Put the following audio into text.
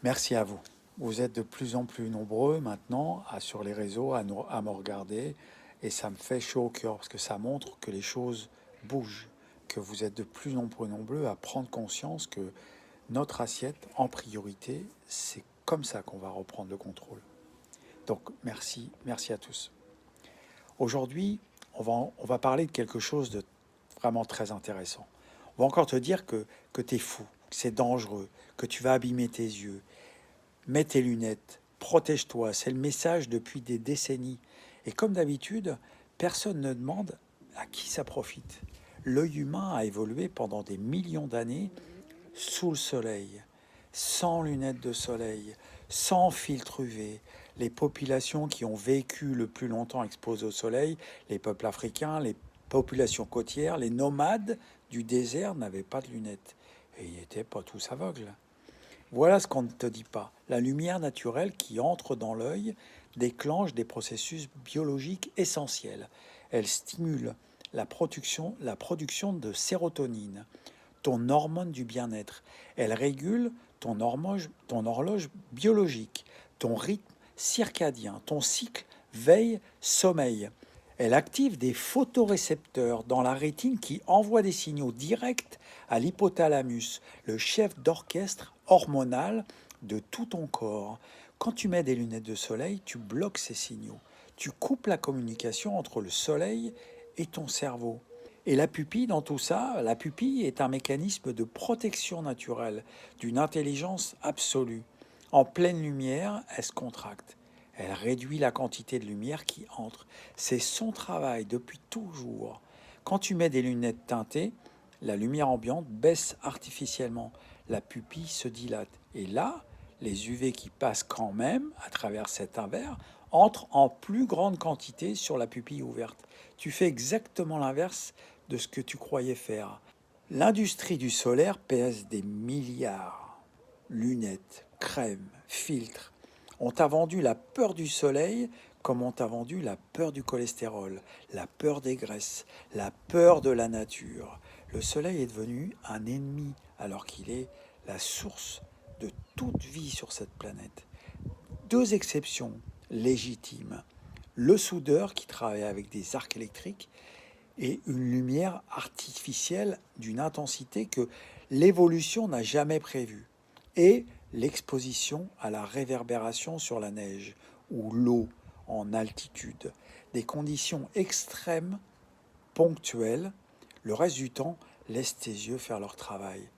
Merci à vous. Vous êtes de plus en plus nombreux maintenant sur les réseaux à me regarder et ça me fait chaud au cœur parce que ça montre que les choses bougent, que vous êtes de plus en plus nombreux à prendre conscience que notre assiette en priorité, c'est comme ça qu'on va reprendre le contrôle. Donc merci à tous. Aujourd'hui, on va parler de quelque chose de vraiment très intéressant. On va encore te dire que tu es fou, que c'est dangereux, que tu vas abîmer tes yeux. Mets tes lunettes, protège-toi, c'est le message depuis des décennies. Et comme d'habitude, personne ne demande à qui ça profite. L'œil humain a évolué pendant des millions d'années sous le soleil, sans lunettes de soleil, sans filtre UV. Les populations qui ont vécu le plus longtemps exposées au soleil, les peuples africains, les populations côtières, les nomades du désert n'avaient pas de lunettes. Et ils n'étaient pas tous aveugles. Voilà ce qu'on ne te dit pas. La lumière naturelle qui entre dans l'œil déclenche des processus biologiques essentiels. Elle stimule la production de sérotonine, ton hormone du bien-être. Elle régule ton horloge biologique, ton rythme circadien, ton cycle veille-sommeil. Elle active des photorécepteurs dans la rétine qui envoient des signaux directs à l'hypothalamus, le chef d'orchestre hormonal de tout ton corps. Quand tu mets des lunettes de soleil, tu bloques ces signaux. Tu coupes la communication entre le soleil et ton cerveau. Et la pupille, dans tout ça, la pupille est un mécanisme de protection naturelle, d'une intelligence absolue. En pleine lumière, elle se contracte. Elle réduit la quantité de lumière qui entre. C'est son travail depuis toujours. Quand tu mets des lunettes teintées, la lumière ambiante baisse artificiellement. La pupille se dilate. Et là, les UV qui passent quand même à travers cet inverse entrent en plus grande quantité sur la pupille ouverte. Tu fais exactement l'inverse de ce que tu croyais faire. L'industrie du solaire pèse des milliards. Lunettes, crèmes, filtres. On t'a vendu la peur du soleil comme on t'a vendu la peur du cholestérol, la peur des graisses, la peur de la nature. Le soleil est devenu un ennemi alors qu'il est la source de toute vie sur cette planète. Deux exceptions légitimes. Le soudeur qui travaille avec des arcs électriques et une lumière artificielle d'une intensité que l'évolution n'a jamais prévue. Et l'exposition à la réverbération sur la neige ou l'eau en altitude. Des conditions extrêmes, ponctuelles. Le reste du temps, laisse tes yeux faire leur travail.